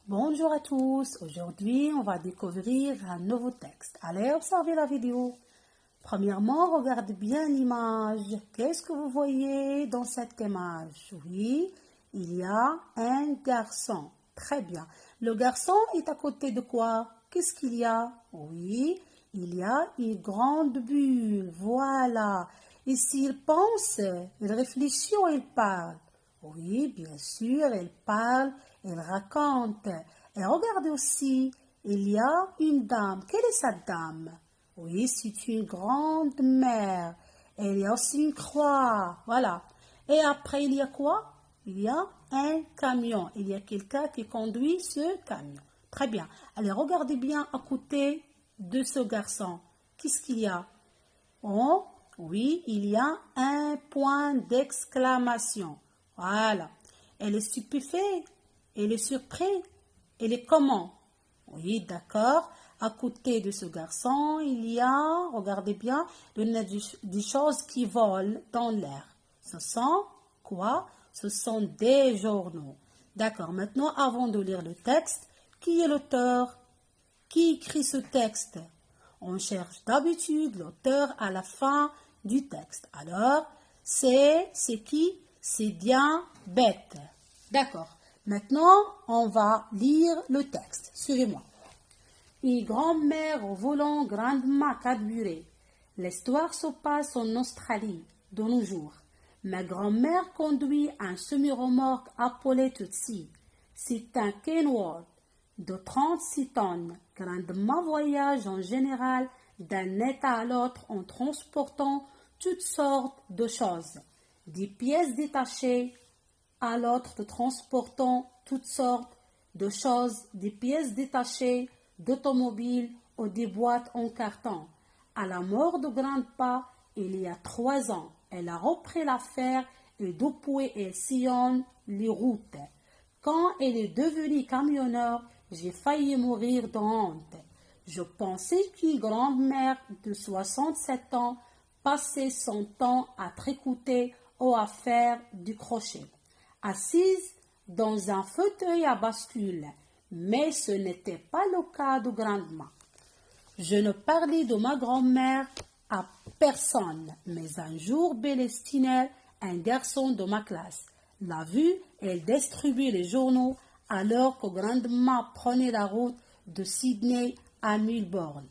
Bonjour à tous, aujourd'hui on va découvrir un nouveau texte. Allez observer la vidéo. Premièrement, regardez bien l'image. Qu'est-ce que vous voyez dans cette image? Oui, il y a un garçon. Très bien. Le garçon est à côté de quoi? Qu'est-ce qu'il y a? Oui, il y a une grande bulle. Voilà. Et s'il pense, il réfléchit ou il parle? Oui, bien sûr, il parle, il raconte. Et regardez aussi, il y a une dame. Quelle est cette dame? Oui, c'est une grande mer. Et il y a aussi une croix. Voilà. Et après, il y a quoi? Il y a un camion. Il y a quelqu'un qui conduit ce camion. Très bien. Allez, regardez bien à côté de ce garçon. Qu'est-ce qu'il y a? Oh, oui, il y a un point d'exclamation. Voilà. Elle est stupéfaite. Elle est surprise. Elle est comment? Oui, d'accord. À côté de ce garçon, il y a, regardez bien, des choses qui volent dans l'air. Ce sont quoi? Ce sont des journaux. D'accord. Maintenant, avant de lire le texte, qui est l'auteur? Qui écrit ce texte? On cherche d'habitude l'auteur à la fin du texte. Alors, c'est qui? C'est bien bête. D'accord. Maintenant, on va lire le texte. Suivez-moi. Une grand-mère au volant grandement carburé. L'histoire se passe en Australie, de nos jours. Ma grand-mère conduit un semi-remorque appelé Tutsi. C'est un Kenworth de 36 tonnes, grandement voyage en général d'un état à l'autre en transportant toutes sortes de choses, des pièces détachées à l'autre transportant toutes sortes de choses, des pièces détachées d'automobiles ou des boîtes en carton. À la mort de Grandpa, il y a 3 ans, elle a repris l'affaire et depuis elle sillonne les routes. Quand elle est devenue camionneur, j'ai failli mourir de honte. Je pensais qu'une grand-mère de 67 ans passait son temps à tricoter ou à faire du crochet, assise dans un fauteuil à bascule, mais ce n'était pas le cas de grandement. Je ne parlais de ma grand-mère à personne, mais un jour Bélestiner, un garçon de ma classe, l'a vue et elle distribuait les journaux alors que grandement prenait la route de Sydney à Melbourne.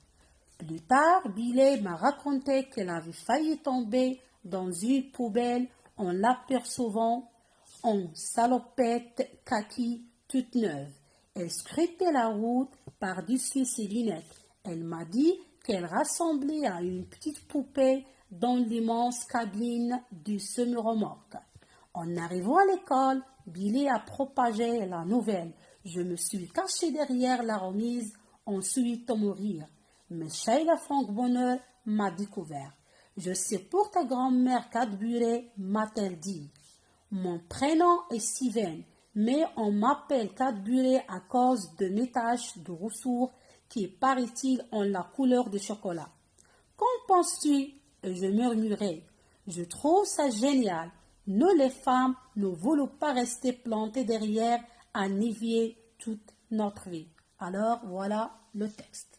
Plus tard, Billy m'a raconté qu'elle avait failli tomber dans une poubelle en l'apercevant en salopette kaki toute neuve. Elle scrutait la route par-dessus ses lunettes. Elle m'a dit qu'elle ressemblait à une petite poupée dans l'immense cabine du semi-remorque. En arrivant à l'école, Billy a propagé la nouvelle. Je me suis caché derrière la remise, ensuite à mourir. Mais Sheila Frank Bonheur m'a découvert. Je sais pour ta grand-mère Cadbury, m'a-t-elle dit. Mon prénom est Steven, mais on m'appelle Cadbury à cause de mes taches de rousseur qui, paraît-il, ont la couleur du chocolat. Qu'en penses-tu? Et je murmurai. Je trouve ça génial. Nous, les femmes, ne voulons pas rester plantées derrière un évier toute notre vie. Alors, voilà le texte.